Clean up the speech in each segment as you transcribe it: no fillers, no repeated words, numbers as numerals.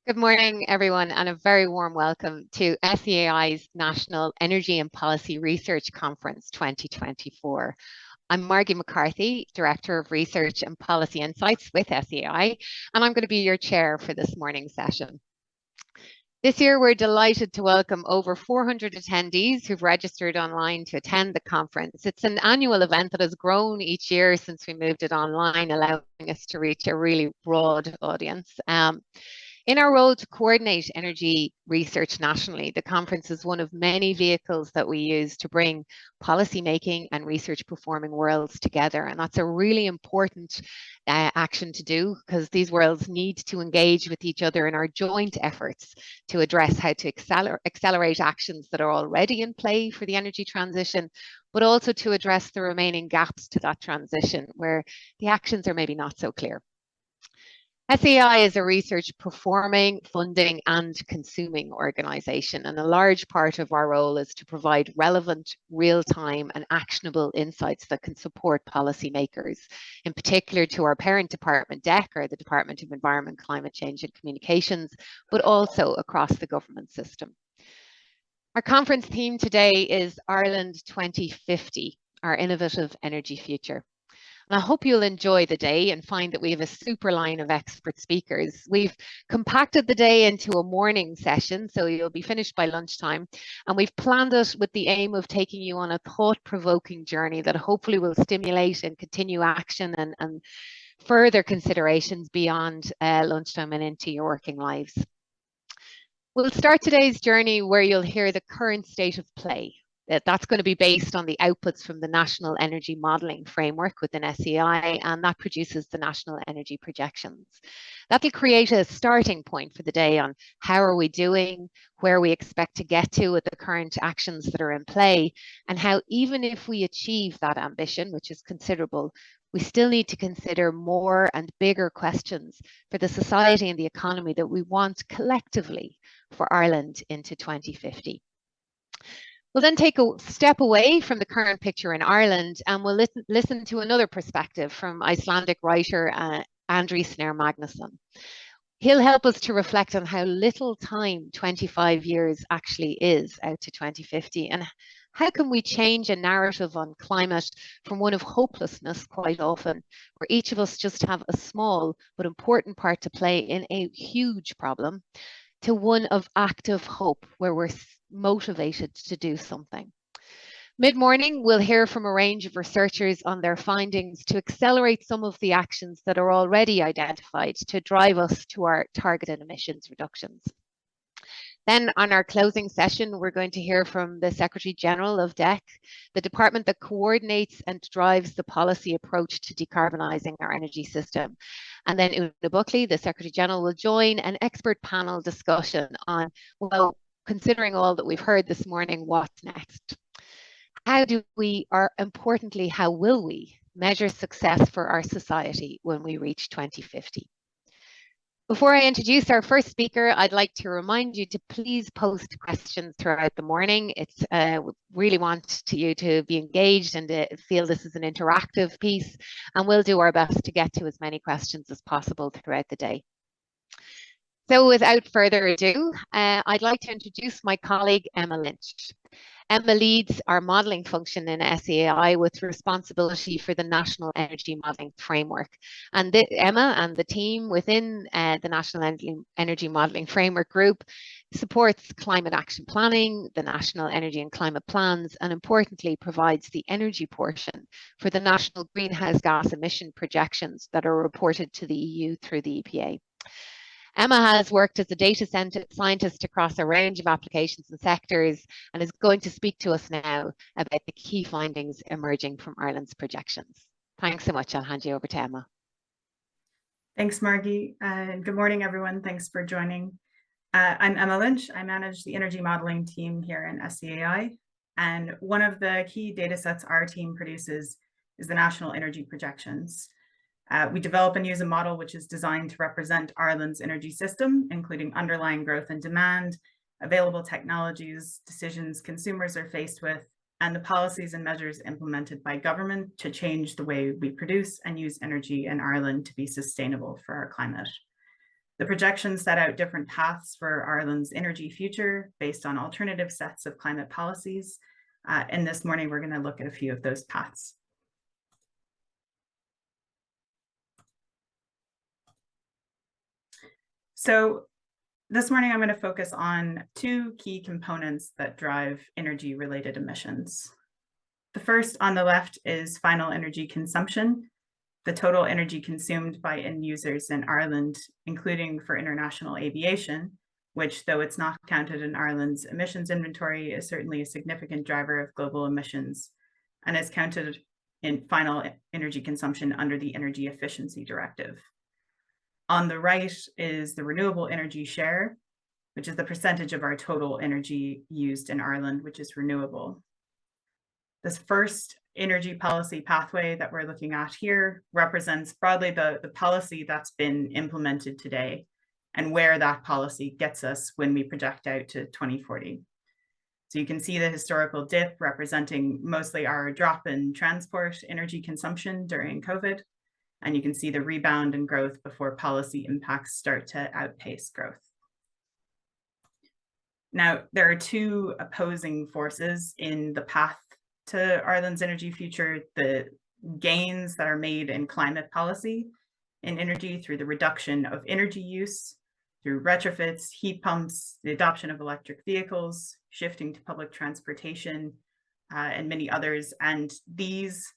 Good morning, everyone, and a very warm welcome to SEAI's National Energy and Policy Research Conference 2024. I'm Margie McCarthy, Director of Research and Policy Insights with SEAI, and I'm going to be your chair for this morning's session. This year, we're delighted to welcome over 400 attendees who've registered online to attend the conference. It's an annual event that has grown each year since we moved it online, allowing us to reach a really broad audience. In our role to coordinate energy research nationally, the conference is one of many vehicles that we use to bring policymaking and research performing worlds together. And that's a really important action to do, because these worlds need to engage with each other in our joint efforts to address how to accelerate actions that are already in play for the energy transition, but also to address the remaining gaps to that transition where the actions are maybe not so clear. SEAI is a research performing, funding and consuming organisation, and a large part of our role is to provide relevant, real-time and actionable insights that can support policymakers, in particular to our parent department, DEC, or the Department of Environment, Climate Change and Communications, but also across the government system. Our conference theme today is Ireland 2050, our innovative energy future. And I hope you'll enjoy the day and find that we have a super line of expert speakers. We've compacted the day into a morning session, so you'll be finished by lunchtime. And we've planned it with the aim of taking you on a thought-provoking journey that hopefully will stimulate and continue action and further considerations beyond lunchtime and into your working lives. We'll start today's journey where you'll hear the current state of play. That's going to be based on the outputs from the National Energy Modelling Framework within SEAI, and that produces the National Energy Projections. That'll create a starting point for the day on how are we doing, where we expect to get to with the current actions that are in play, and how even if we achieve that ambition, which is considerable, we still need to consider more and bigger questions for the society and the economy that we want collectively for Ireland into 2050. We'll then take a step away from the current picture in Ireland and we'll listen to another perspective from Icelandic writer Andri Snaer Magnason. He'll help us to reflect on how little time 25 years actually is out to 2050, and how can we change a narrative on climate from one of hopelessness quite often, where each of us just have a small but important part to play in a huge problem, to one of active hope where we're motivated to do something. Mid-morning, we'll hear from a range of researchers on their findings to accelerate some of the actions that are already identified to drive us to our targeted emissions reductions. Then on our closing session, we're going to hear from the Secretary General of DEC, the department that coordinates and drives the policy approach to decarbonising our energy system. And then Una Buckley, the Secretary General, will join an expert panel discussion on, well, considering all that we've heard this morning, what's next? How do we, or importantly, how will we measure success for our society when we reach 2050? Before I introduce our first speaker, I'd like to remind you to please post questions throughout the morning. It's really want you to be engaged and to feel this is an interactive piece, and we'll do our best to get to as many questions as possible throughout the day. So without further ado, I'd like to introduce my colleague, Emma Lynch. Emma leads our modelling function in SEAI with responsibility for the National Energy Modelling Framework. And Emma and the team within the National Energy Modelling Framework Group supports climate action planning, the National Energy and Climate Plans, and importantly provides the energy portion for the national greenhouse gas emission projections that are reported to the EU through the EPA. Emma has worked as a data scientist across a range of applications and sectors and is going to speak to us now about the key findings emerging from Ireland's projections. Thanks so much. I'll hand you over to Emma. Thanks, Margie. And good morning, everyone. Thanks for joining. I'm Emma Lynch. I manage the energy modeling team here in SEAI. And one of the key data sets our team produces is the National Energy Projections. We develop and use a model which is designed to represent Ireland's energy system, including underlying growth and demand, available technologies, decisions consumers are faced with, and the policies and measures implemented by government to change the way we produce and use energy in Ireland to be sustainable for our climate. The projections set out different paths for Ireland's energy future based on alternative sets of climate policies. And this morning, we're going to look at a few of those paths. So this morning, I'm going to focus on two key components that drive energy-related emissions. The first on the left is final energy consumption, the total energy consumed by end users in Ireland, including for international aviation, which, though it's not counted in Ireland's emissions inventory, is certainly a significant driver of global emissions and is counted in final energy consumption under the Energy Efficiency Directive. On the right is the renewable energy share, which is the percentage of our total energy used in Ireland, which is renewable. This first energy policy pathway that we're looking at here represents broadly the policy that's been implemented today and where that policy gets us when we project out to 2040. So you can see the historical dip representing mostly our drop in transport energy consumption during COVID. And you can see the rebound and growth before policy impacts start to outpace growth. Now, there are two opposing forces in the path to Ireland's energy future: the gains that are made in climate policy in energy through the reduction of energy use, through retrofits, heat pumps, the adoption of electric vehicles, shifting to public transportation, and many others. And these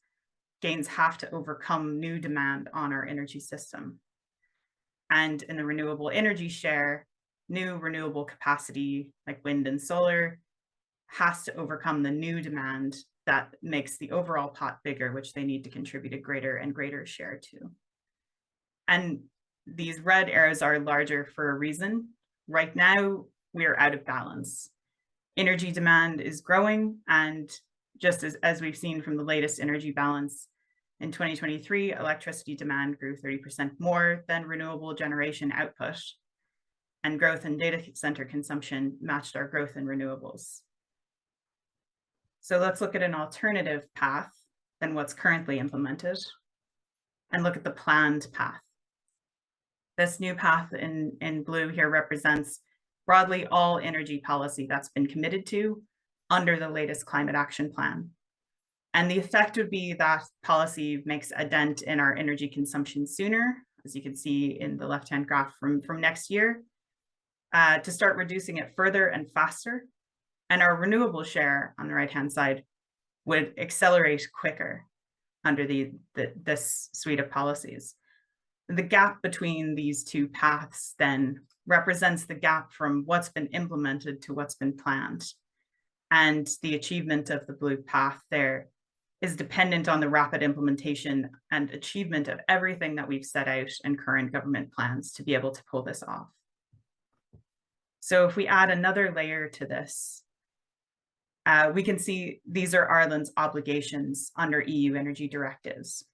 gains have to overcome new demand on our energy system. And in the renewable energy share, new renewable capacity like wind and solar has to overcome the new demand that makes the overall pot bigger, which they need to contribute a greater and greater share to. And these red arrows are larger for a reason. Right now, we are out of balance. Energy demand is growing, and just as we've seen from the latest energy balance, in 2023, electricity demand grew 30% more than renewable generation output, and growth in data center consumption matched our growth in renewables. So let's look at an alternative path than what's currently implemented and look at the planned path. This new path in blue here represents broadly all energy policy that's been committed to under the latest climate action plan. And the effect would be that policy makes a dent in our energy consumption sooner, as you can see in the left-hand graph from next year, to start reducing it further and faster. And our renewable share on the right-hand side would accelerate quicker under this suite of policies. The gap between these two paths then represents the gap from what's been implemented to what's been planned. And the achievement of the blue path there is dependent on the rapid implementation and achievement of everything that we've set out in current government plans to be able to pull this off. So if we add another layer to this, we can see these are Ireland's obligations under EU energy directives.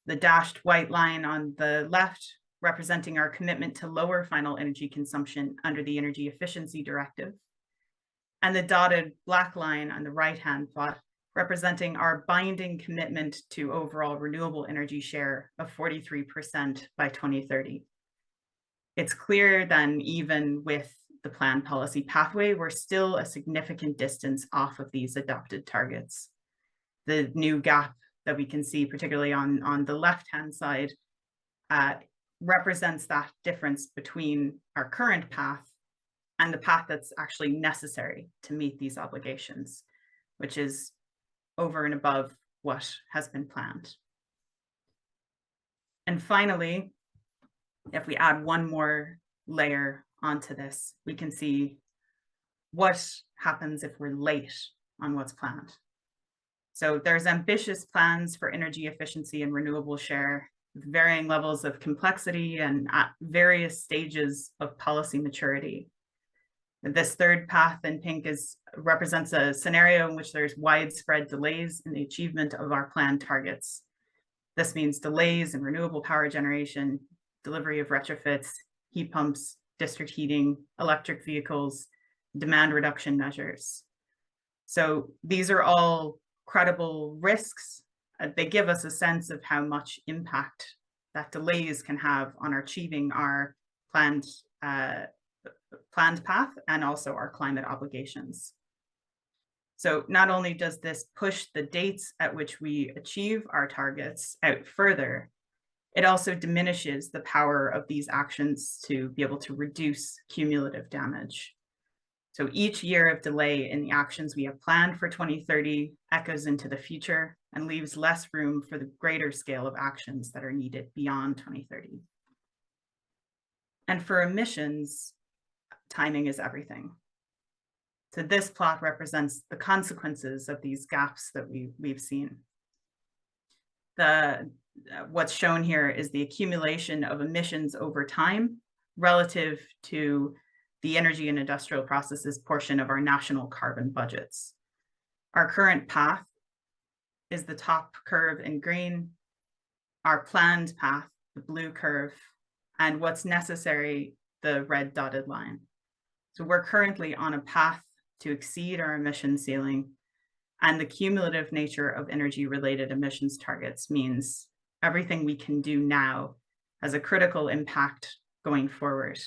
The dashed white line on the left representing our commitment to lower final energy consumption under the Energy Efficiency Directive, and the dotted black line on the right-hand plot representing our binding commitment to overall renewable energy share of 43% by 2030. It's clear then, even with the planned policy pathway, we're still a significant distance off of these adopted targets. The new gap that we can see, particularly on the left-hand side, represents that difference between our current path and the path that's actually necessary to meet these obligations, which is over and above what has been planned. And finally, if we add one more layer onto this, we can see what happens if we're late on what's planned. So there's ambitious plans for energy efficiency and renewable share with varying levels of complexity and at various stages of policy maturity. This third path in pink represents a scenario in which there's widespread delays in the achievement of our planned targets. This means delays in renewable power generation, delivery of retrofits, heat pumps, district heating, electric vehicles, demand reduction measures. So these are all credible risks. They give us a sense of how much impact that delays can have on achieving our planned path and also our climate obligations. So not only does this push the dates at which we achieve our targets out further, it also diminishes the power of these actions to be able to reduce cumulative damage. So each year of delay in the actions we have planned for 2030 echoes into the future and leaves less room for the greater scale of actions that are needed beyond 2030. And for emissions, timing is everything. So this plot represents the consequences of these gaps that we've seen. What's shown here is the accumulation of emissions over time relative to the energy and industrial processes portion of our national carbon budgets. Our current path is the top curve in green, our planned path, the blue curve, and what's necessary, the red dotted line. So we're currently on a path to exceed our emission ceiling, and the cumulative nature of energy-related emissions targets means everything we can do now has a critical impact going forward.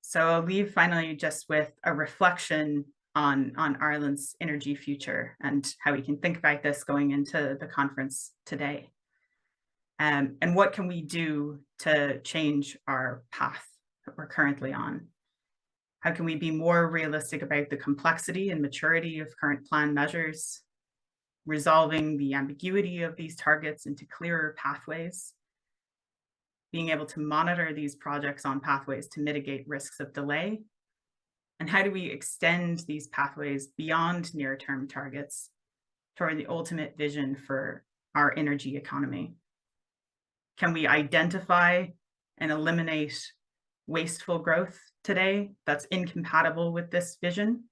So I'll leave finally just with a reflection on Ireland's energy future and how we can think about this going into the conference today. And what can we do to change our path that we're currently on? How can we be more realistic about the complexity and maturity of current plan measures, resolving the ambiguity of these targets into clearer pathways, being able to monitor these projects on pathways to mitigate risks of delay? And how do we extend these pathways beyond near-term targets toward the ultimate vision for our energy economy? Can we identify and eliminate wasteful growth today that's incompatible with this vision?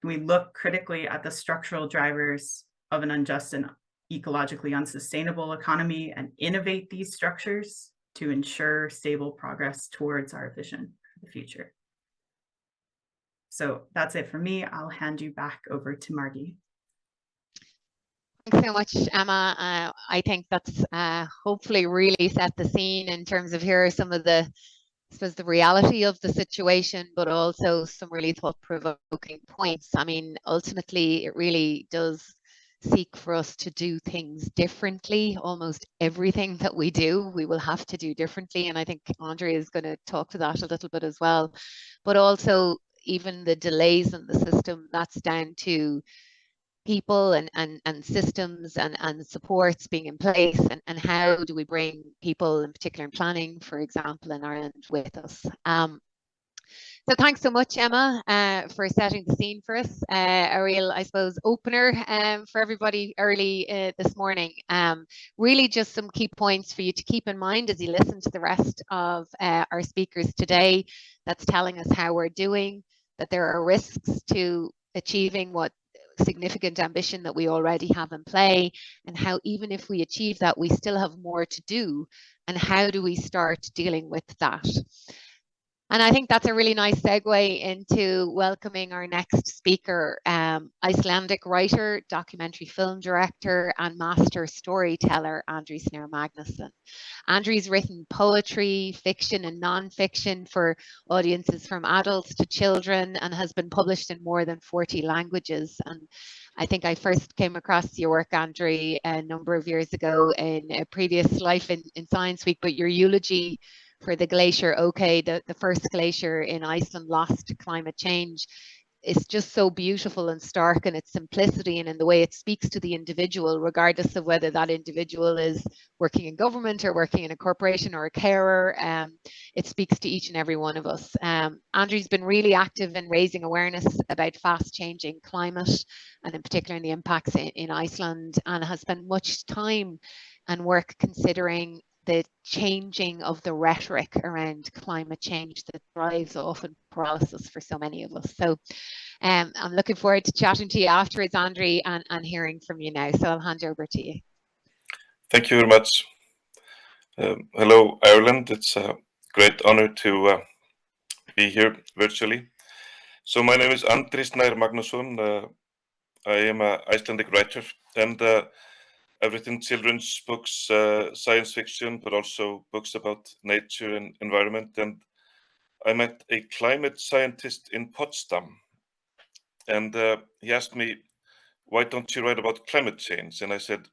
Can we look critically at the structural drivers of an unjust and ecologically unsustainable economy and innovate these structures to ensure stable progress towards our vision for the future? So that's it for me. I'll hand you back over to Margie. Thanks so much, Emma. I think that's hopefully really set the scene in terms of here are some of the, I suppose, the reality of the situation, but also some really thought-provoking points. I mean, ultimately, it really does seek for us to do things differently. Almost everything that we do, we will have to do differently. And I think Andri is going to talk to that a little bit as well. But also, even the delays in the system, that's down to people and systems and supports being in place, and how do we bring people, in particular in planning, for example, in Ireland with us. So thanks so much, Emma, for setting the scene for us. A real, I suppose, opener for everybody early this morning. Really just some key points for you to keep in mind as you listen to the rest of our speakers today. That's telling us how we're doing, that there are risks to achieving what significant ambition that we already have in play, and how even if we achieve that, we still have more to do, and how do we start dealing with that. And I think that's a really nice segue into welcoming our next speaker, Icelandic writer, documentary film director, and master storyteller, Andri Snaer Magnason. Andri's written poetry, fiction, and non-fiction for audiences from adults to children, and has been published in more than 40 languages. And I think I first came across your work, Andri, a number of years ago in a previous life in Science Week, but your eulogy for the glacier Oke, the first glacier in Iceland lost to climate change, is just so beautiful and stark in its simplicity and in the way it speaks to the individual, regardless of whether that individual is working in government or working in a corporation or a carer. It speaks to each and every one of us. Andri's been really active in raising awareness about fast changing climate, and in particular in the impacts in Iceland, and has spent much time and work considering the changing of the rhetoric around climate change that drives often paralysis for so many of us. So I'm looking forward to chatting to you afterwards, Andri, and hearing from you now. So I'll hand over to you. Thank you very much. Hello, Ireland. It's a great honor to be here virtually. So my name is Andri Snaer Magnason. I am an Icelandic writer, and everything, children's books, science fiction, but also books about nature and environment. And I met a climate scientist in Potsdam, and he asked me, why don't you write about climate change? And I said,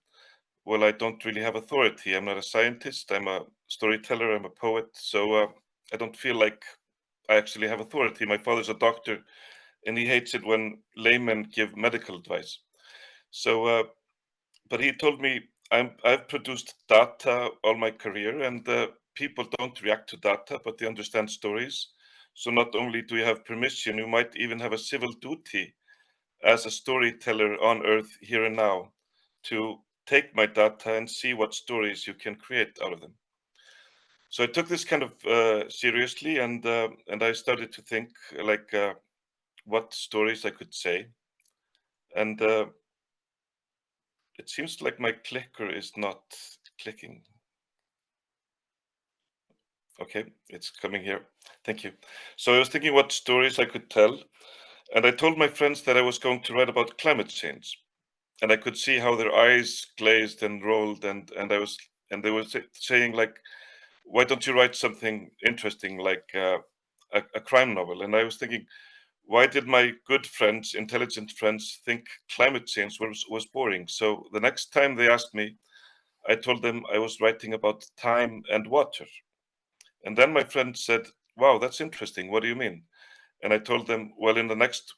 well, I don't really have authority. I'm not a scientist. I'm a storyteller. I'm a poet. So I don't feel like I actually have authority. My father's a doctor, and he hates it when laymen give medical advice. So, but he told me I've produced data all my career, and people don't react to data, but they understand stories. So not only do you have permission, you might even have a civil duty as a storyteller on Earth here and now to take my data and see what stories you can create out of them. So I took this kind of seriously, and I started to think like what stories I could say. And it seems like my clicker is not clicking. Okay, it's coming here. Thank you. So I was thinking what stories I could tell, and I told my friends that I was going to write about climate change. And I could see how their eyes glazed and rolled, and they were saying like, why don't you write something interesting like a crime novel? And I was thinking, why did my good friends, intelligent friends, think climate change was boring? So the next time they asked me, I told them I was writing about time and water. And then my friend said, wow, that's interesting. What do you mean? And I told them, well, in the next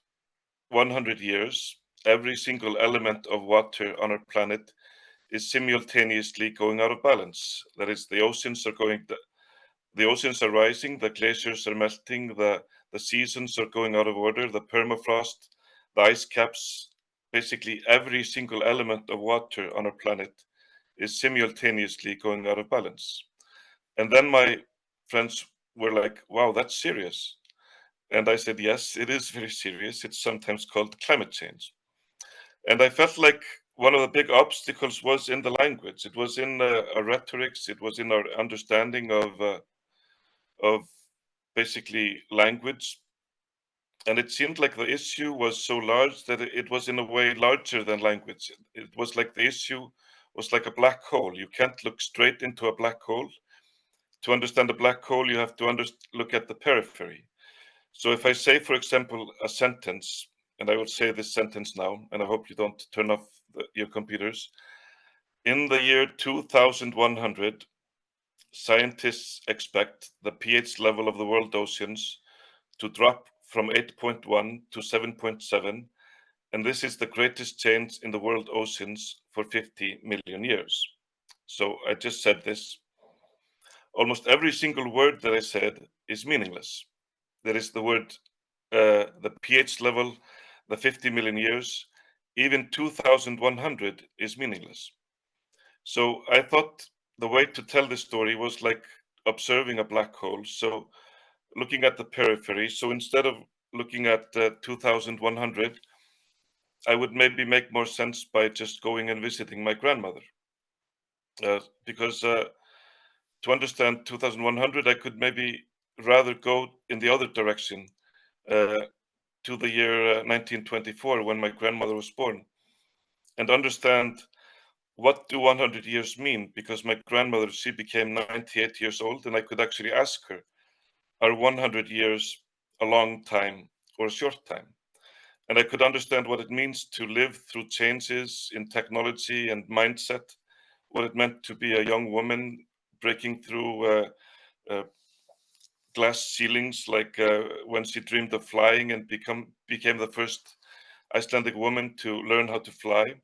100 years, every single element of water on our planet is simultaneously going out of balance. That is, the oceans are rising, the glaciers are melting, the seasons are going out of order, the permafrost, the ice caps, basically every single element of water on our planet is simultaneously going out of balance. And then my friends were like, wow, that's serious. And I said, yes, it is very serious. It's sometimes called climate change. And I felt like one of the big obstacles was in the language. It was in our rhetorics. It was in our understanding of basically language. And it seemed like the issue was so large that it was in a way larger than language. It was like the issue was like a black hole. You can't look straight into a black hole. To understand a black hole, you have to look at the periphery. So if I say, for example, a sentence, and I will say this sentence now, and I hope you don't turn off your computers. In the year 2100, scientists expect the pH level of the world oceans to drop from 8.1 to 7.7, and this is the greatest change in the world oceans for 50 million years. So I just said this. Almost every single word that I said is meaningless. There is the word, the pH level, the 50 million years, even 2100 is meaningless. So I thought the way to tell this story was like observing a black hole. So looking at the periphery. So instead of looking at 2100, I would maybe make more sense by just going and visiting my grandmother. Because to understand 2100, I could maybe rather go in the other direction to the year 1924 when my grandmother was born and understand what do 100 years mean? Because my grandmother, she became 98 years old, and I could actually ask her, are 100 years a long time or a short time? And I could understand what it means to live through changes in technology and mindset, what it meant to be a young woman breaking through glass ceilings, like when she dreamed of flying and became the first Icelandic woman to learn how to fly.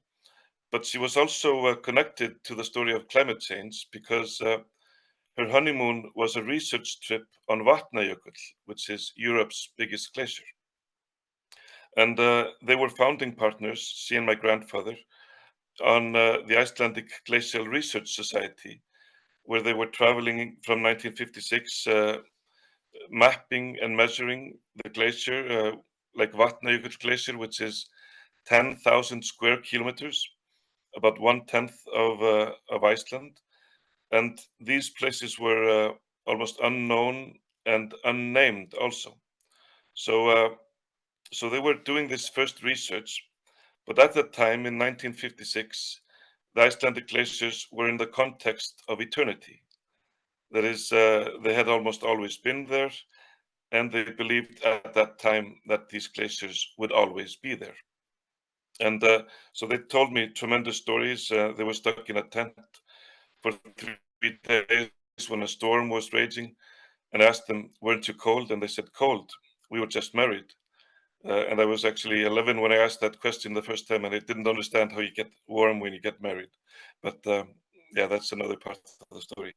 But she was also connected to the story of climate change because her honeymoon was a research trip on Vatnajökull, which is Europe's biggest glacier. And they were founding partners, she and my grandfather, on the Icelandic Glacial Research Society, where they were traveling from 1956, mapping and measuring the glacier, like Vatnajökull Glacier, which is 10,000 square kilometers, about 1/10 of Iceland. And these places were almost unknown and unnamed also. So they were doing this first research, but at that time in 1956, the Icelandic glaciers were in the context of eternity. That is, they had almost always been there, and they believed at that time that these glaciers would always be there. And so they told me tremendous stories. They were stuck in a tent for 3 days when a storm was raging, and I asked them, "Weren't you cold?" And they said, "Cold. We were just married." And I was actually 11 when I asked that question the first time, and I didn't understand how you get warm when you get married. But yeah, that's another part of the story.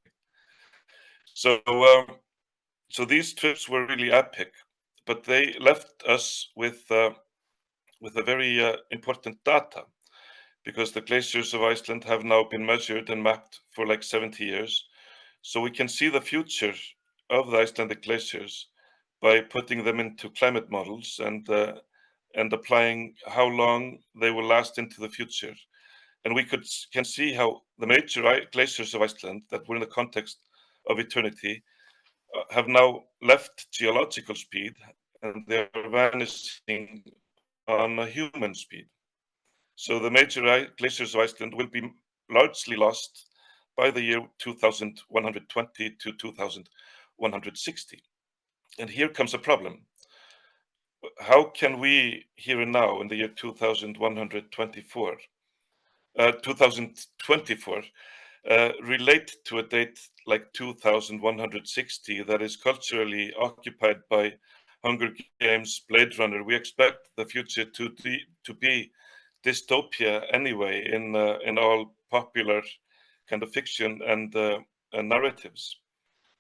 So these trips were really epic, but they left us with a very important data, because the glaciers of Iceland have now been measured and mapped for like 70 years. So we can see the future of the Icelandic glaciers by putting them into climate models and applying how long they will last into the future. And we can see how the major glaciers of Iceland that were in the context of eternity have now left geological speed, and they're vanishing on a human speed. So the major glaciers of Iceland will be largely lost by the year 2120 to 2160. And here comes a problem. How can we, here and now, in the year 2124, relate to a date like 2160 that is culturally occupied by Hunger Games, Blade Runner? We expect the future to be dystopia anyway in all popular kind of fiction and narratives.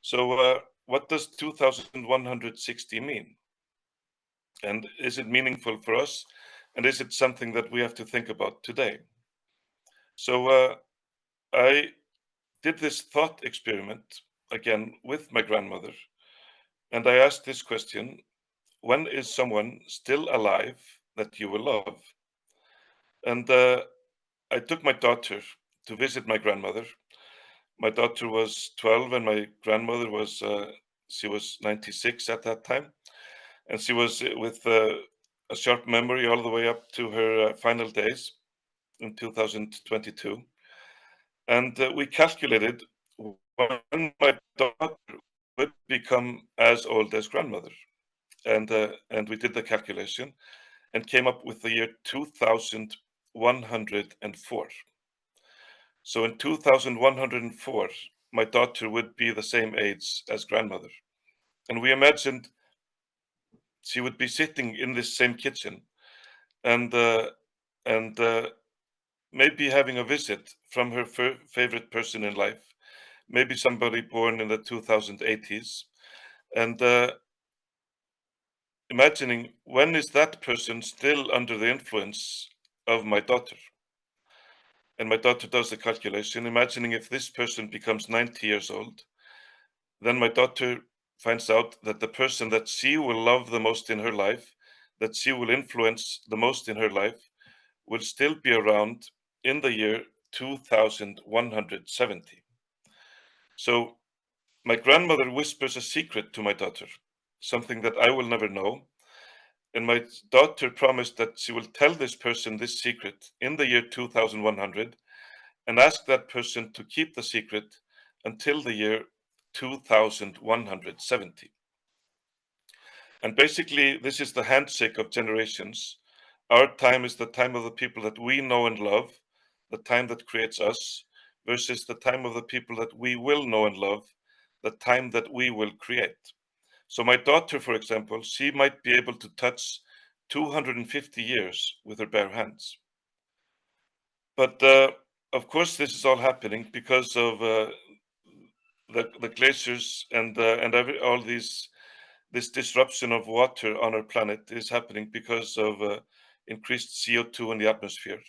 So what does 2160 mean? And is it meaningful for us? And is it something that we have to think about today? So I did this thought experiment again with my grandmother, and I asked this question: when is someone still alive that you will love? And I took my daughter to visit my grandmother. My daughter was 12 and my grandmother was, she was 96 at that time. And she was with a sharp memory all the way up to her final days in 2022. And we calculated when my daughter would become as old as grandmother. And we did the calculation and came up with the year 2104. So in 2104, my daughter would be the same age as grandmother. And we imagined she would be sitting in this same kitchen and maybe having a visit from her favorite person in life, maybe somebody born in the 2080s, and imagining when is that person still under the influence of my daughter. And my daughter does the calculation, imagining if this person becomes 90 years old, then my daughter finds out that the person that she will love the most in her life, that she will influence the most in her life, will still be around in the year 2170. So my grandmother whispers a secret to my daughter, something that I will never know. And my daughter promised that she will tell this person this secret in the year 2100 and ask that person to keep the secret until the year 2170. And basically, this is the handshake of generations. Our time is the time of the people that we know and love, the time that creates us, versus the time of the people that we will know and love, the time that we will create. So my daughter, for example, she might be able to touch 250 years with her bare hands. But of course, this is all happening because of the glaciers and all this disruption of water on our planet is happening because of increased CO2 in the atmosphere.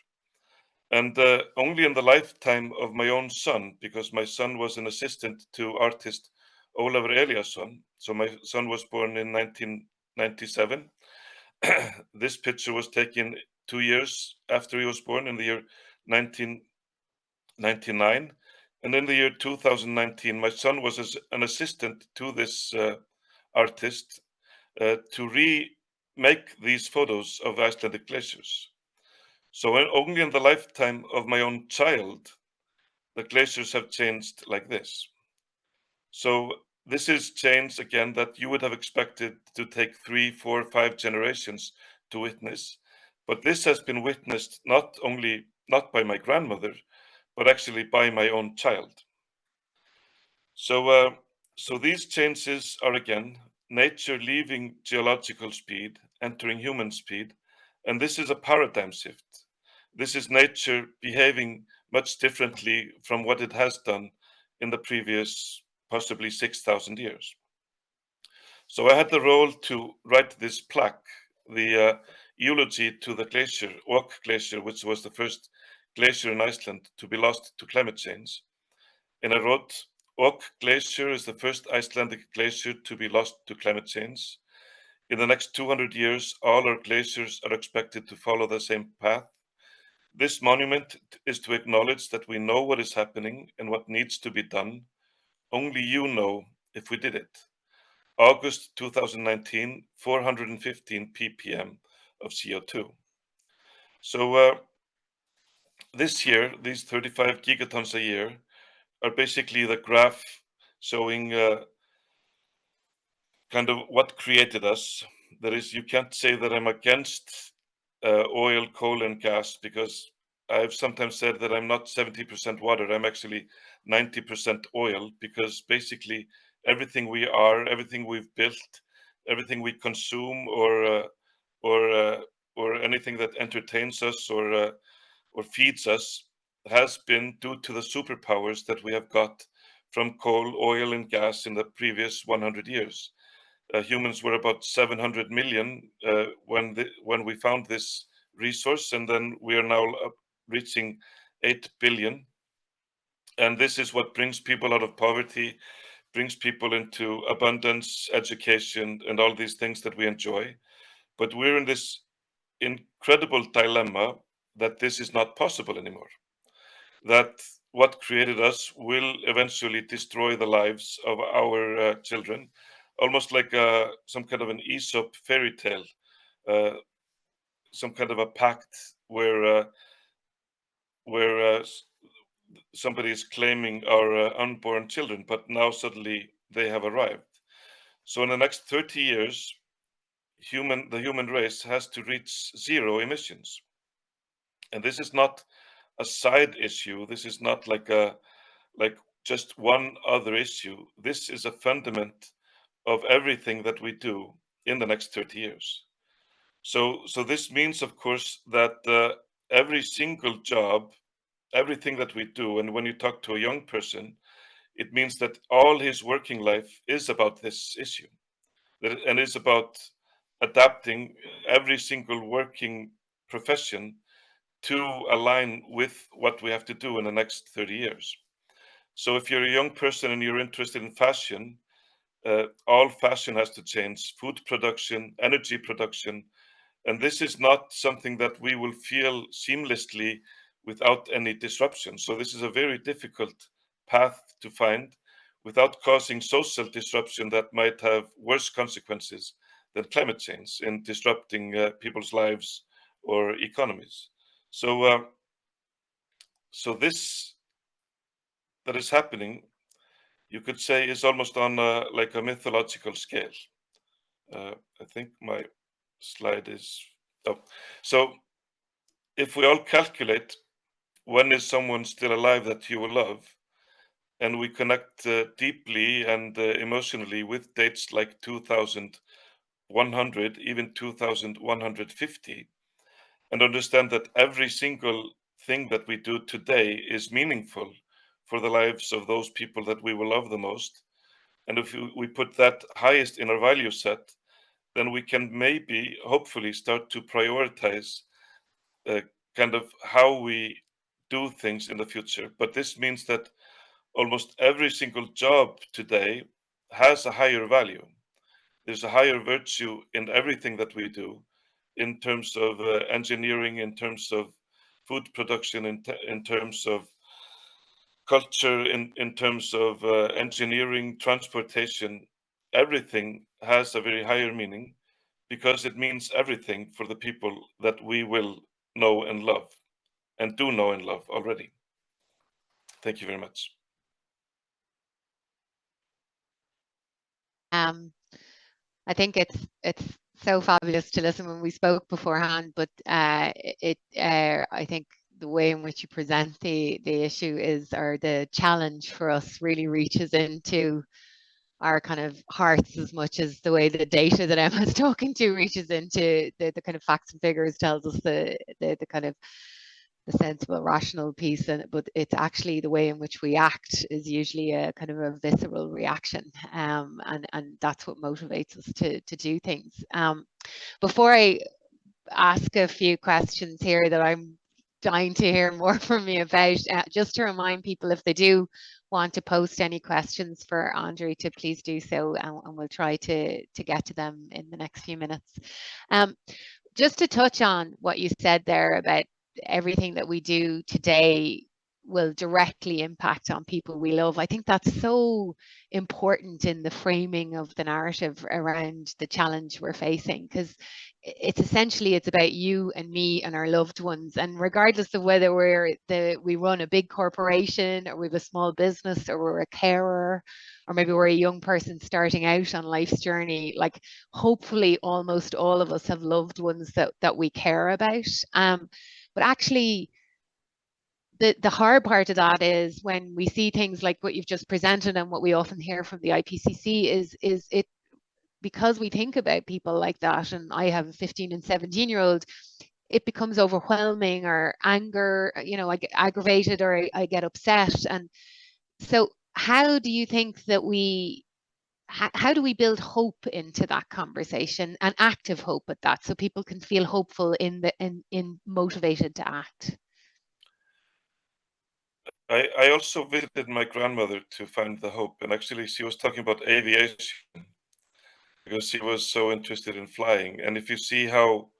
And only in the lifetime of my own son, because my son was an assistant to artist Ólafur Elíasson. So my son was born in 1997. This picture was taken 2 years after he was born in the year 1999. And in the year 2019, my son was an assistant to this artist to remake these photos of Icelandic glaciers. So only in the lifetime of my own child, the glaciers have changed like this. So this is change, again, that you would have expected to take 3, 4, 5 generations to witness. But this has been witnessed not by my grandmother, but actually by my own child. So these changes are, again, nature leaving geological speed, entering human speed, and this is a paradigm shift. This is nature behaving much differently from what it has done in the previous possibly 6,000 years. So I had the role to write this plaque, the eulogy to the glacier, Ok Glacier, which was the first glacier in Iceland to be lost to climate change. And I wrote, Ok Glacier is the first Icelandic glacier to be lost to climate change. In the next 200 years, all our glaciers are expected to follow the same path. This monument is to acknowledge that we know what is happening and what needs to be done. Only you know if we did it. August 2019, 415 ppm of CO2. So this year, these 35 gigatons a year are basically the graph showing kind of what created us. That is, you can't say that I'm against oil, coal, and gas, because I've sometimes said that I'm not 70% water. I'm actually 90% oil, because basically everything we are, everything we've built, everything we consume, or anything that entertains us or feeds us, has been due to the superpowers that we have got from coal, oil, and gas in the previous 100 years. Humans were about 700 million when we found this resource, and then we are now reaching 8 billion. And this is what brings people out of poverty, brings people into abundance, education, and all these things that we enjoy. But we're in this incredible dilemma that this is not possible anymore. That what created us will eventually destroy the lives of our children, almost like some kind of an Aesop fairy tale, some kind of a pact where somebody is claiming our unborn children, but now suddenly they have arrived. So in the next 30 years, the human race has to reach zero emissions. And this is not a side issue. This is not like just one other issue. This is a fundament of everything that we do in the next 30 years. So this means, of course, that every single job, everything that we do, and when you talk to a young person, it means that all his working life is about this issue, and is about adapting every single working profession to align with what we have to do in the next 30 years. So if you're a young person and you're interested in fashion, all fashion has to change, food production, energy production, and this is not something that we will feel seamlessly without any disruption. So this is a very difficult path to find without causing social disruption that might have worse consequences than climate change in disrupting people's lives or economies. So this that is happening, you could say, is almost on like a mythological scale. I think my slide is up. So if we all calculate when is someone still alive that you will love, and we connect deeply and emotionally with dates like 2100, even 2150, and understand that every single thing that we do today is meaningful for the lives of those people that we will love the most. And if we put that highest in our value set, then we can maybe, hopefully, start to prioritize kind of how we do things in the future. But this means that almost every single job today has a higher value. There's a higher virtue in everything that we do, in terms of engineering, in terms of food production, in terms of culture, in terms of engineering, transportation. Everything has a very higher meaning because it means everything for the people that we will know and love, and do know and love already. Thank you very much. I think it's so fabulous to listen when we spoke beforehand, but I think the way in which you present the issue is, or the challenge for us, really reaches into our kind of hearts as much as the way the data that Emma's talking to reaches into the kind of facts and figures, tells us the kind of the sensible, rational piece, but it's actually the way in which we act is usually a kind of a visceral reaction, and that's what motivates us to do things. Before I ask a few questions here that I'm dying to hear more from you about, just to remind people, if they do want to post any questions for Andri, to please do so, and we'll try to get to them in the next few minutes. Just to touch on what you said there about everything that we do today will directly impact on people we love. I think that's so important in the framing of the narrative around the challenge we're facing, because it's about you and me and our loved ones, and regardless of whether we run a big corporation, or we have a small business, or we're a carer, or maybe we're a young person starting out on life's journey, like hopefully almost all of us have loved ones that we care about. But actually, the hard part of that is when we see things like what you've just presented, and what we often hear from the IPCC is it, because we think about people like that, and I have a 15 and 17-year-old, it becomes overwhelming, or anger, I get aggravated, or I get upset. And so how do you think that how do we build hope into that conversation, and active hope at that, so people can feel hopeful in motivated to act? I also visited my grandmother to find the hope, and actually she was talking about aviation because she was so interested in flying. And if you see how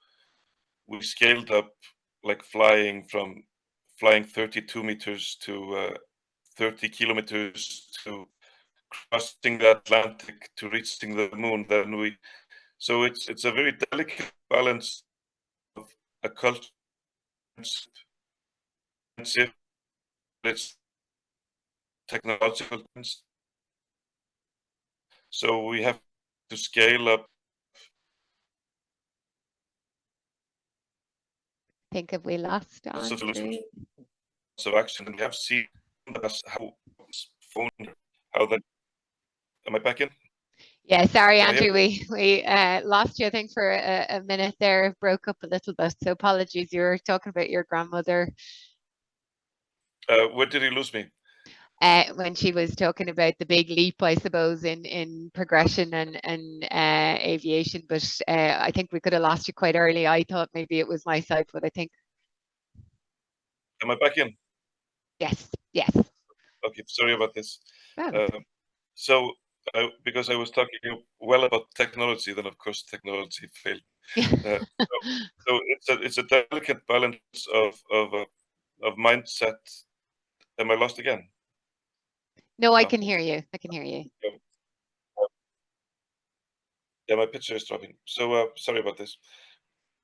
we scaled up, like flying 32 meters to 30 kilometers, to crossing the Atlantic, to reaching the moon, then so it's a very delicate balance of a culture, it's technological. So we have to scale up. I think if we lost Andri. So action, and we have seen how that. Am I back in? Yeah, sorry, Andrew, we lost you, I think, for a minute there, broke up a little bit. So apologies, you were talking about your grandmother. Where did he lose me? When she was talking about the big leap, I suppose, in progression and aviation. But I think we could have lost you quite early. I thought maybe it was my side, but I think. Am I back in? Yes, yes. Okay, sorry about this. Oh. So, because I was talking well about technology, then of course technology failed. So it's a delicate balance of mindset. Am I lost again? No, I can hear you. I can hear you. Yeah, my picture is dropping. So sorry about this.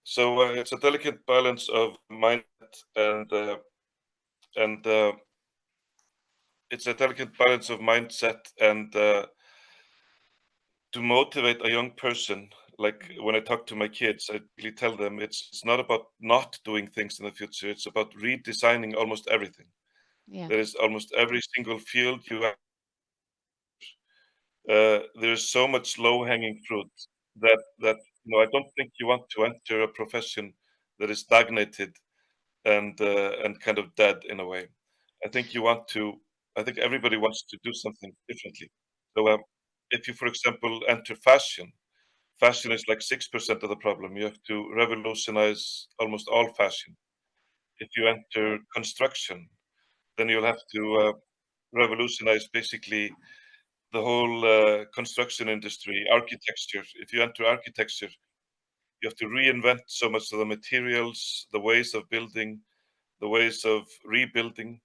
So it's a delicate balance of mindset and it's a delicate balance of mindset and to motivate a young person. Like when I talk to my kids, I really tell them it's not about not doing things in the future. It's about redesigning almost everything. Yeah. There is almost every single field you have. There's so much low-hanging fruit that I don't think you want to enter a profession that is stagnated and kind of dead in a way. I think everybody wants to do something differently. So if you, for example, enter fashion is like 6% of the problem. You have to revolutionize almost all fashion. If you enter construction, then you'll have to revolutionize basically the whole construction industry. Architecture, if you enter architecture, you have to reinvent so much of the materials, the ways of building, the ways of rebuilding.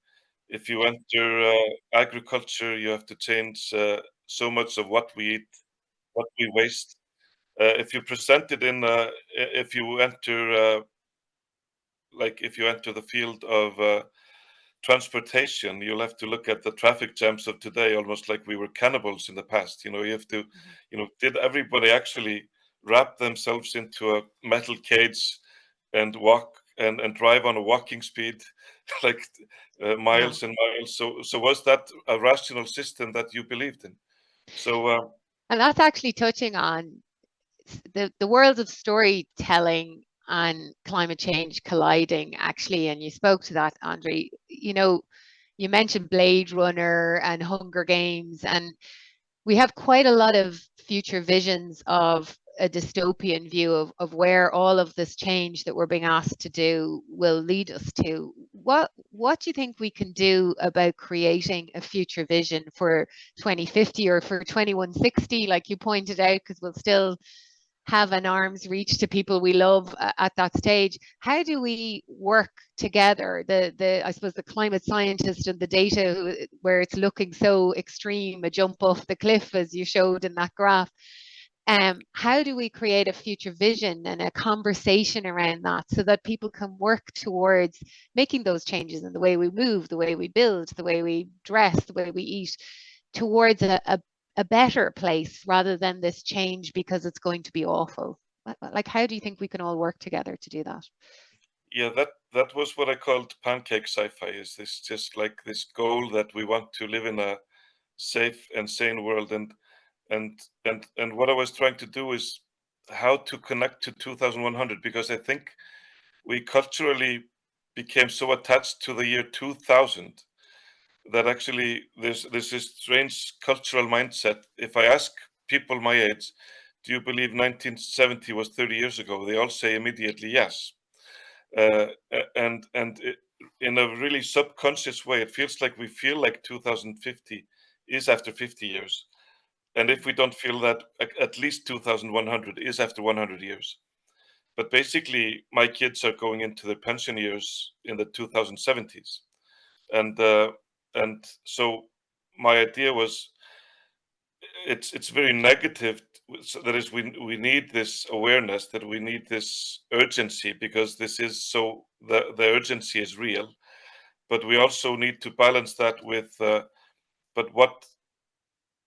If you enter agriculture, you have to change so much of what we eat, what we waste. If you enter like if you enter the field of transportation, you'll have to look at the traffic jams of today, almost like we were cannibals in the past. You have to, did everybody actually wrap themselves into a metal cage and walk and drive on a walking speed, like miles and miles? So was that a rational system that you believed in? So, and that's actually touching on the worlds of storytelling and climate change colliding, actually. And you spoke to that, Andri. You mentioned Blade Runner and Hunger Games, and we have quite a lot of future visions of a dystopian view of where all of this change that we're being asked to do will lead us to. What do you think we can do about creating a future vision for 2050 or for 2160, like you pointed out, because we'll still have an arm's reach to people we love at that stage? How do we work together, I suppose the climate scientist and the data, where it's looking so extreme, a jump off the cliff as you showed in that graph? How do we create a future vision and a conversation around that so that people can work towards making those changes in the way we move, the way we build, the way we dress, the way we eat, towards a better place, rather than this change because it's going to be awful? Like, how do you think we can all work together to do that? Yeah, that was what I called pancake sci-fi. Is this just like this goal that we want to live in a safe and sane world? And what I was trying to do is how to connect to 2100, because I think we culturally became so attached to the year 2000 that actually there's this strange cultural mindset. If I ask people my age, do you believe 1970 was 30 years ago? They all say immediately yes. And in a really subconscious way, it feels like we feel like 2050 is after 50 years. And if we don't feel that, at least 2100 is after 100 years. But basically, my kids are going into their pension years in the 2070s. And so my idea was, it's very negative. So that is, we need this awareness, that we need this urgency, because this is so, the urgency is real. But we also need to balance that with, but what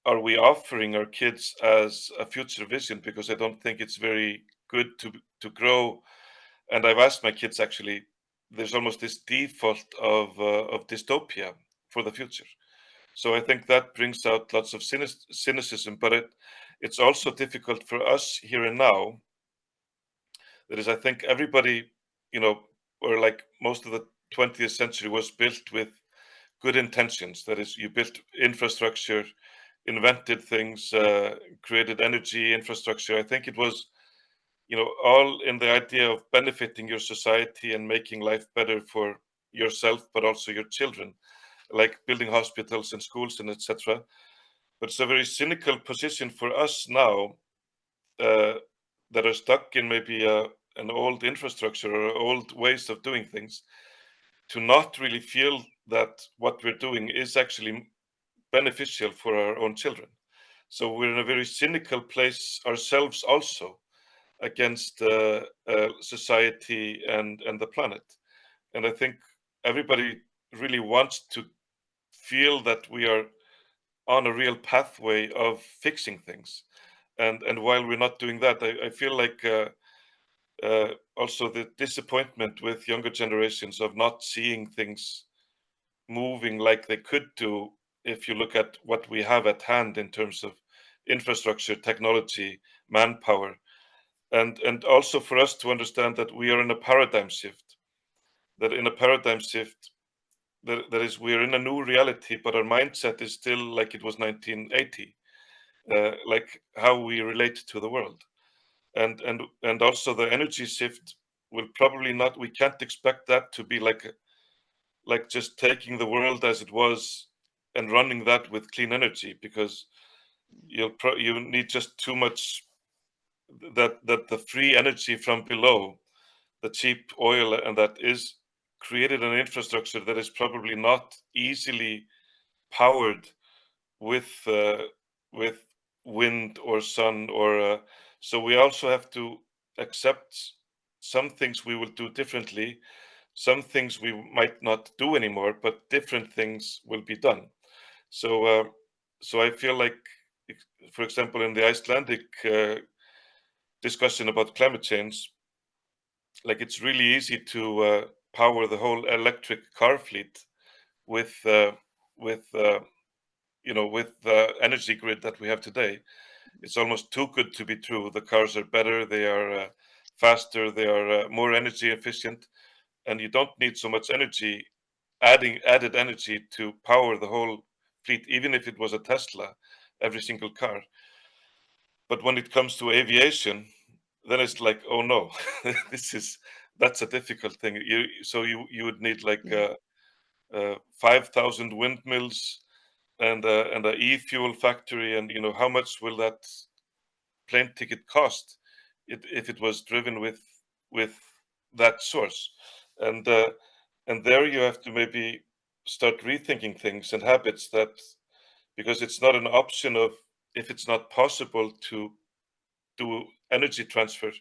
are we offering our kids as a future vision? Because I don't think it's very good to grow. And I've asked my kids, actually, there's almost this default of dystopia for the future. So I think that brings out lots of cynicism, but it's also difficult for us here and now. That is, I think everybody, or like most of the 20th century was built with good intentions. That is, you built infrastructure, invented things, created energy infrastructure. I think it was, all in the idea of benefiting your society and making life better for yourself, but also your children, like building hospitals and schools and etc. But it's a very cynical position for us now, that are stuck in maybe an old infrastructure or old ways of doing things, to not really feel that what we're doing is actually beneficial for our own children. So we're in a very cynical place ourselves also, against society and the planet. And I think everybody really wants to feel that we are on a real pathway of fixing things. And while we're not doing that, I feel like also the disappointment with younger generations of not seeing things moving like they could do, if you look at what we have at hand in terms of infrastructure, technology, manpower. And also for us to understand that we are in a paradigm shift, that in a paradigm shift, that is, we're in a new reality, but our mindset is still like it was 1980, like how we relate to the world. And also the energy shift will probably not, we can't expect that to be like just taking the world as it was and running that with clean energy, because you need just too much, that the free energy from below, the cheap oil, and that is created an infrastructure that is probably not easily powered with wind or sun, or so we also have to accept some things we will do differently, some things we might not do anymore, but different things will be done. So I feel like, for example, in the Icelandic discussion about climate change, like it's really easy to power the whole electric car fleet with the energy grid that we have today. It's almost too good to be true. The cars are better, they are faster, they are more energy efficient, and you don't need so much energy, added energy to power the whole fleet, even if it was a Tesla, every single car. But when it comes to aviation, then it's like, oh no, that's a difficult thing. You would need like 5,000 windmills and a e-fuel factory, and how much will that plane ticket cost if it was driven with that source? And there you have to maybe start rethinking things and habits, because it's not an option of, if it's not possible to do energy transfer,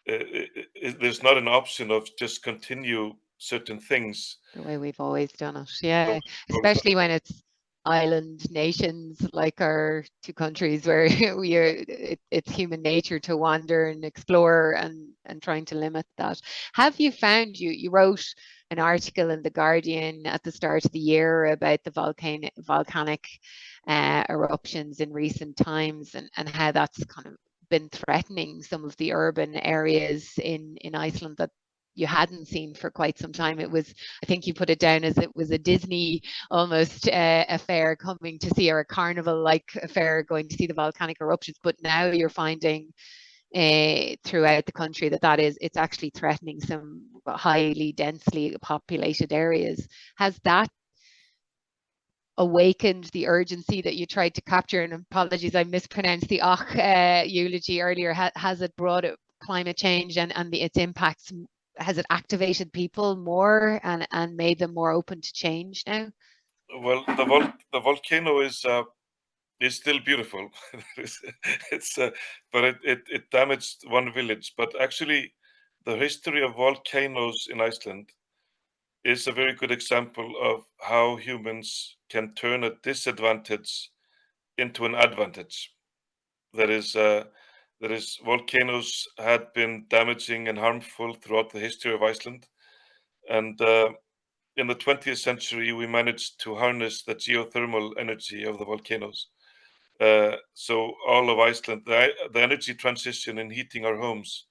there's not an option of just continue certain things the way we've always done it. the Yeah, way we've always done. especially when it's island nations like our two countries, where it's human nature to wander and explore and trying to limit that. Have you found, you wrote an article in The Guardian at the start of the year about the volcanic eruptions in recent times, and how that's kind of been threatening some of the urban areas in Iceland that you hadn't seen for quite some time. It was, I think you put it down as, it was a Disney almost affair coming to see, or a carnival-like affair going to see the volcanic eruptions. But now you're finding throughout the country it's actually threatening some highly densely populated areas. Has that awakened the urgency that you tried to capture? And apologies, I mispronounced the eulogy earlier. Has it brought climate change and its impacts? Has it activated people more and made them more open to change now? Well, the volcano is still beautiful. But it damaged one village. But actually, the history of volcanoes in Iceland is a very good example of how humans can turn a disadvantage into an advantage. That is, volcanoes had been damaging and harmful throughout the history of Iceland, and in the 20th century, we managed to harness the geothermal energy of the volcanoes. So all of Iceland, the energy transition in heating our homes,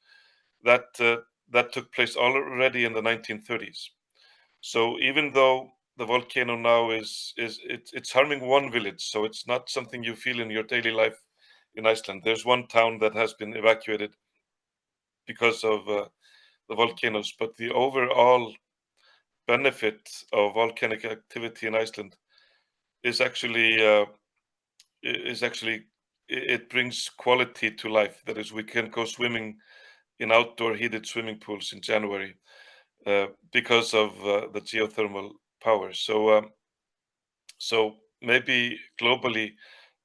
that took place already in the 1930s. So even though the volcano now it's harming one village, so it's not something you feel in your daily life in Iceland. There's one town that has been evacuated because of the volcanoes, but the overall benefit of volcanic activity in Iceland is actually it brings quality to life. That is, we can go swimming in outdoor heated swimming pools in January because of the geothermal power. So maybe globally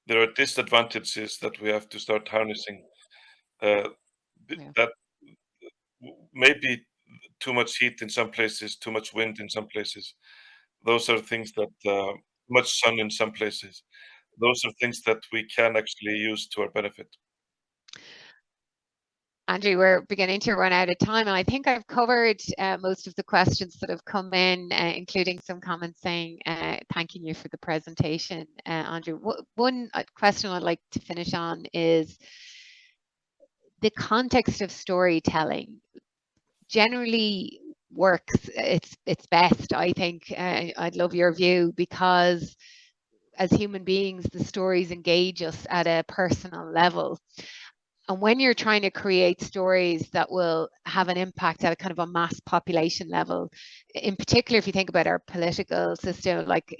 there are disadvantages that we have to start harnessing. That maybe too much heat in some places, too much wind in some places. Those are things that much sun in some places. Those are things that we can actually use to our benefit. Andrew, we're beginning to run out of time, and I think I've covered most of the questions that have come in, including some comments saying thanking you for the presentation, Andrew. One question I'd like to finish on is the context of storytelling. Generally works it's best, I think. I'd love your view, because as human beings, the stories engage us at a personal level. And when you're trying to create stories that will have an impact at a kind of a mass population level, in particular, if you think about our political system, like,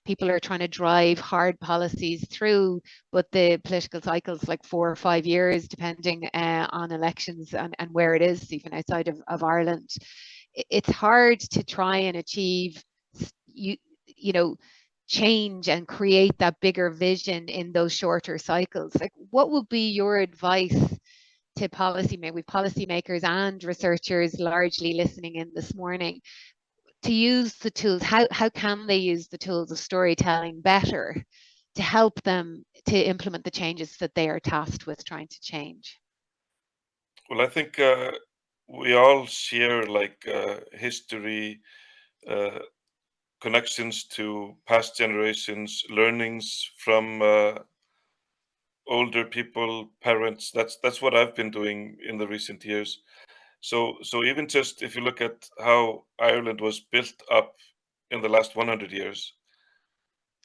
people are trying to drive hard policies through, but the political cycle's like 4 or 5 years, depending on elections and where it is, even outside of Ireland. It's hard to try and achieve, change and create that bigger vision in those shorter cycles. Like, what would be your advice to policymakers and researchers largely listening in this morning to use the tools. How can they use the tools of storytelling better to help them to implement the changes that they are tasked with trying to change? Well, I think we all share like history, connections to past generations, learnings from older people, parents. That's what I've been doing in the recent years. So even just if you look at how Ireland was built up in the last 100 years,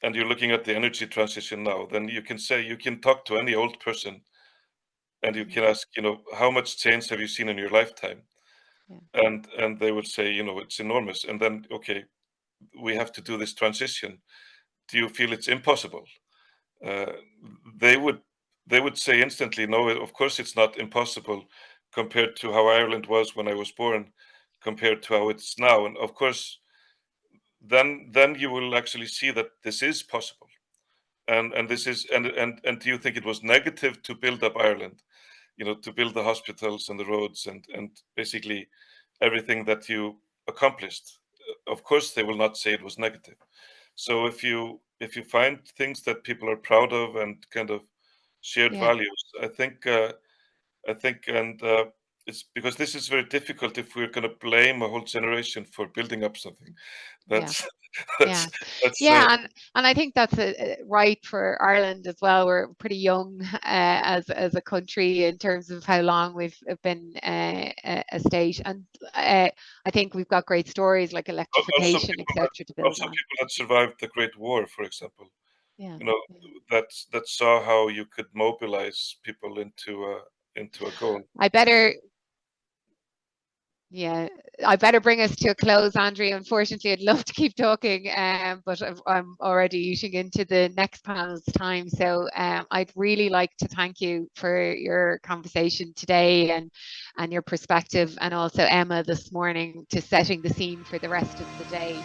and you're looking at the energy transition now, then you can talk to any old person and you can ask, how much change have you seen in your lifetime? Yeah. And they would say, it's enormous. And then, okay, we have to do this transition. Do you feel it's impossible? Uh, they would say instantly, no, of course it's not impossible compared to how Ireland was when I was born, compared to how it's now. And of course, then you will actually see that this is possible. And this is and do you think it was negative to build up Ireland? To build the hospitals and the roads and basically everything that you accomplished. Of course, they will not say it was negative. So if you find things that people are proud of and kind of shared Yeah. values, I think, and it's because this is very difficult if we're going to blame a whole generation for building up something. That's Yeah. that's Yeah, and I think that's right for Ireland as well. We're pretty young as a country in terms of how long we've been a state, and I think we've got great stories like electrification, etc. to build also on. people that survived the Great War, for example. Yeah. You know, that saw how you could mobilize people into a goal. Yeah, I better bring us to a close, Andri. Unfortunately, I'd love to keep talking, but I'm already eating into the next panel's time. So I'd really like to thank you for your conversation today and your perspective, and also Emma this morning to setting the scene for the rest of the day.